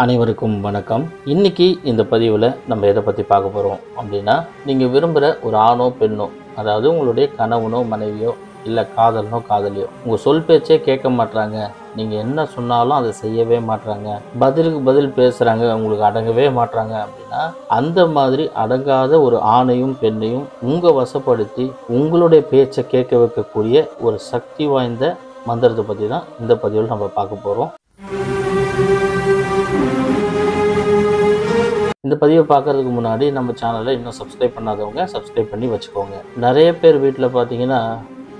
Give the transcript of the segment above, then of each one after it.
அனைவருக்கும் வணக்கம். இன்னைக்கு இந்த பதிவில் நம்ம எதை பற்றி பார்க்க போகிறோம் அப்படின்னா, நீங்கள் விரும்புகிற ஒரு ஆணோ பெண்ணோ, அதாவது உங்களுடைய கணவனோ மனைவியோ இல்லை காதலனோ காதலியோ உங்கள் சொல் பேச்சே கேட்க மாட்றாங்க, நீங்கள் என்ன சொன்னாலும் அதை செய்யவே மாட்றாங்க, பதிலுக்கு பதில் பேசுகிறாங்க, உங்களுக்கு அடங்கவே மாட்றாங்க அப்படின்னா, அந்த மாதிரி அடங்காத ஒரு ஆணையும் பெண்ணையும் உங்கள் வசப்படுத்தி உங்களுடைய பேச்சை கேட்க வைக்கக்கூடிய ஒரு சக்தி வாய்ந்த மந்திரத்தை பற்றி தான் இந்த பதிவில் நம்ம பார்க்க போகிறோம். இந்த பதிவை பார்க்கறதுக்கு முன்னாடி நம்ம சேனலை இன்னும் சப்ஸ்கிரைப் பண்ணாதவங்க சப்ஸ்கிரைப் பண்ணி வச்சுக்கோங்க. நிறைய பேர் வீட்டில் பார்த்தீங்கன்னா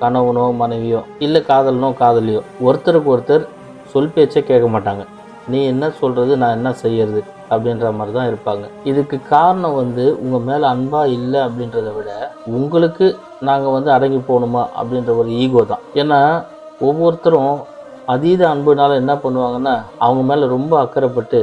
கணவனோ மனைவியோ இல்லை காதலனோ காதலியோ ஒருத்தருக்கு ஒருத்தர் சொல் பேச்சே கேட்க மாட்டாங்க. நீ என்ன சொல்கிறது, நான் என்ன செய்யறது அப்படின்ற மாதிரி தான் இருப்பாங்க. இதுக்கு காரணம் உங்கள் மேலே அன்பாக இல்லை அப்படின்றத விட உங்களுக்கு நாங்கள் அடங்கி போகணுமா அப்படின்ற ஒரு ஈகோ தான். ஏன்னா ஒவ்வொருத்தரும் அதீத அன்புனால என்ன பண்ணுவாங்கன்னா, அவங்க மேலே ரொம்ப அக்கறைப்பட்டு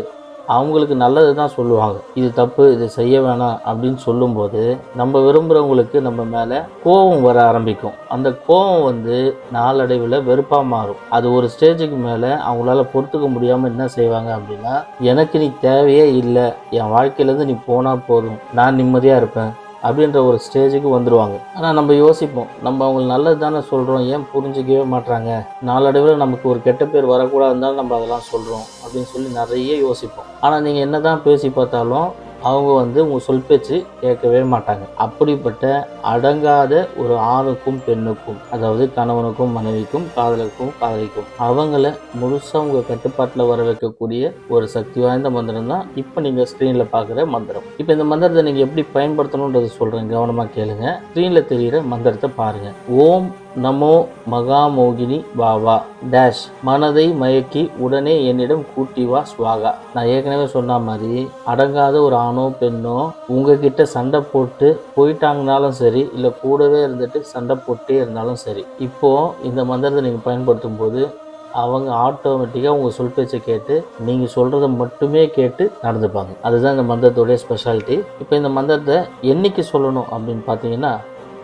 அவங்களுக்கு நல்லது தான் சொல்லுவாங்க. இது தப்பு, இது செய்ய வேணாம் அப்படின்னு சொல்லும்போது நம்ம விரும்புகிறவங்களுக்கு நம்ம மேலே கோபம் வர ஆரம்பிக்கும். அந்த கோபம் நாளடைவில் வெறுப்பாக மாறும். அது ஒரு ஸ்டேஜுக்கு மேலே அவங்களால பொறுத்துக்க முடியாமல் என்ன செய்வாங்க அப்படின்னா, எனக்கு நீ தேவையே இல்லை, என் வாழ்க்கையிலேருந்து நீ போனால் போதும், நான் நிம்மதியாக இருப்பேன் அப்படின்ற ஒரு ஸ்டேஜுக்கு வந்துடுவாங்க. ஆனால் நம்ம யோசிப்போம், நம்ம அவங்களுக்கு நல்லது தானே சொல்கிறோம், ஏன் புரிஞ்சிக்கவே மாட்றாங்க, நாளடைவில் நமக்கு ஒரு கெட்ட பேர் வரக்கூடாது இருந்தாலும் நம்ம அதெல்லாம் சொல்கிறோம் அப்படின்னு சொல்லி நிறைய யோசிப்போம். ஆனால் நீங்கள் என்ன தான் பேசி பார்த்தாலும் அவங்க உங்கள் சொல் பேச்சு கேட்கவே மாட்டாங்க. அப்படிப்பட்ட அடங்காத ஒரு ஆணுக்கும் பெண்ணுக்கும், அதாவது கணவனுக்கும் மனைவிக்கும் காதலுக்கும் காதலிக்கும், அவங்கள முழுசாக உங்கள் கட்டுப்பாட்டில் வர வைக்கக்கூடிய ஒரு சக்தி வாய்ந்த மந்திரம் தான் இப்போ நீங்கள் ஸ்க்ரீனில் பார்க்குற மந்திரம். இப்போ இந்த மந்திரத்தை நீங்கள் எப்படி பயன்படுத்தணுன்றது சொல்கிறேன், கவனமாக கேளுங்க. ஸ்க்ரீனில் தெரிகிற மந்திரத்தை பாருங்கள். ஓம் நமோ மகாமோகினி பாவா டேஷ் மனதை மயக்கி உடனே என்னிடம் கூட்டி வா ஸ்வாகா. நான் ஏற்கனவே சொன்ன மாதிரி அடங்காத ஒரு ஆணோ பெண்ணோ உங்ககிட்ட சண்டை போட்டு போயிட்டாங்கனாலும் சரி, இல்லை கூடவே இருந்துட்டு சண்டை போட்டே இருந்தாலும் சரி, இப்போது இந்த மந்திரத்தை நீங்கள் பயன்படுத்தும் போது அவங்க ஆட்டோமேட்டிக்காக உங்கள் சொல் பேச்சை கேட்டு நீங்கள் சொல்கிறத மட்டுமே கேட்டு நடந்துப்பாங்க. அதுதான் இந்த மந்திரத்தோடைய ஸ்பெஷாலிட்டி. இப்போ இந்த மந்திரத்தை என்னைக்கு சொல்லணும் அப்படின்னு பார்த்தீங்கன்னா,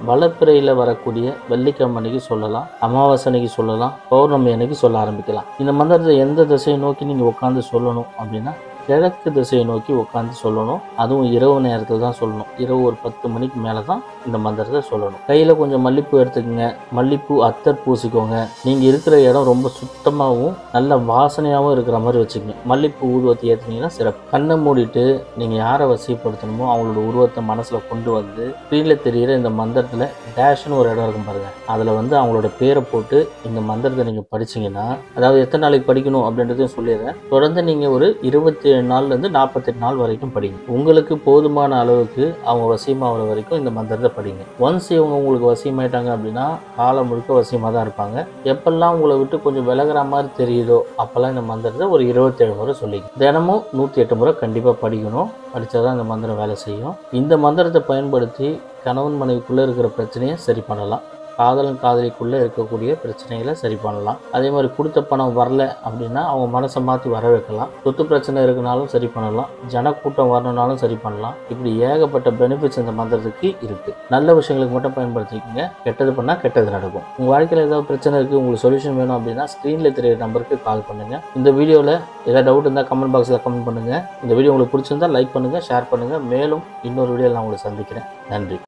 வளர்ப்பிறையில் வரக்கூடிய வெள்ளிக்கிழமை அன்னைக்கு சொல்லலாம், அமாவாசை அன்னைக்கு சொல்லலாம், பௌர்ணமி அன்னைக்கு சொல்ல ஆரம்பிக்கலாம். இந்த மந்திரத்தை எந்த திசையை நோக்கி நீங்கள் உட்காந்து சொல்லணும் அப்படின்னா, கிழக்கு திசையை நோக்கி உட்காந்து சொல்லணும். அதுவும் இரவு நேரத்தில் தான் சொல்லணும். இரவு ஒரு 10 மணிக்கு மேலே தான் இந்த மந்திரத்தை சொல்லணும். கையில் கொஞ்சம் மல்லிப்பூ எடுத்துக்கோங்க, மல்லிப்பூ அத்தர் பூசிக்கோங்க. நீங்கள் இருக்கிற இடம் ரொம்ப சுத்தமாகவும் நல்ல வாசனையாகவும் இருக்கிற மாதிரி வச்சுக்கோங்க. மல்லிப்பூ ஊதுவத்தி ஏற்றுனீங்கன்னா சிறப்பு. கண்ணை மூடிட்டு நீங்கள் யாரை வசிப்படுத்தணுமோ அவங்களோட உருவத்தை மனசில் கொண்டு வந்து ஸ்க்ரீனில் தெரிகிற இந்த மந்திரத்தில் டேஷ்னு ஒரு இடம் இருக்கும் பாருங்கள், அதில் அவங்களோட பேரை போட்டு இந்த மந்திரத்தை நீங்கள் படிச்சிங்கன்னா, அதாவது எத்தனை நாளைக்கு படிக்கணும் அப்படின்றதையும் சொல்லிடுறேன். தொடர்ந்து நீங்கள் ஒரு 27 நாள்லேருந்து 48 நாள் வரைக்கும் படிங்க. உங்களுக்கு போதுமான அளவுக்கு அவங்க வசியமாகிற வரைக்கும் இந்த மந்திரத்தை படிங்க. ஒன்ஸ் இவங்க உங்களுக்கு வசியமாயிட்டாங்க அப்படின்னா காலம் முழுக்க வசியமாக தான் இருப்பாங்க. எப்பெல்லாம் உங்களை விட்டு கொஞ்சம் விலகிற மாதிரி தெரியுதோ அப்போல்லாம் இந்த மந்திரத்தை ஒரு 27 முறை சொல்லிங்க. தினமும் 108 முறை கண்டிப்பாக படிக்கணும். படித்தாதான் இந்த மந்திரம் வேலை செய்யும். இந்த மந்திரத்தை பயன்படுத்தி கணவன் மனைவிக்குள்ளே இருக்கிற பிரச்சனையை சரி பண்ணலாம். காதலன் காதலிக்குள்ளே இருக்கக்கூடிய பிரச்சனைகளை சரி பண்ணலாம். அதே மாதிரி கொடுத்த பணம் வரல அப்படின்னா அவங்க மனசை மாற்றி வர வைக்கலாம். சொத்து பிரச்சனை இருக்குனாலும் சரி பண்ணலாம். ஜனக்கூட்டம் வரணுனாலும் சரி பண்ணலாம். இப்படி ஏகப்பட்ட பெனிஃபிட்ஸ் இந்த மந்திரத்துக்கு இருக்குது. நல்ல விஷயங்களுக்கு மட்டும் பயன்படுத்திக்கோங்க. கெட்டது பண்ணால் கெட்டது நடக்கும். உங்கள் வாழ்க்கையில் ஏதாவது பிரச்சனை இருக்குது, உங்களுக்கு சொல்யூஷன் வேணும் அப்படின்னா ஸ்க்ரீனில் தெரியிற நம்பருக்கு கால் பண்ணுங்கள். இந்த வீடியோவில் ஏதாவது டவுட் இருந்தால் கமெண்ட் பாக்ஸில் கமெண்ட் பண்ணுங்கள். இந்த வீடியோ உங்களுக்கு பிடிச்சிருந்தால் லைக் பண்ணுங்கள், ஷேர் பண்ணுங்கள். மேலும் இன்னொரு வீடியோவில் நான் உங்களை சந்திக்கிறேன். நன்றி.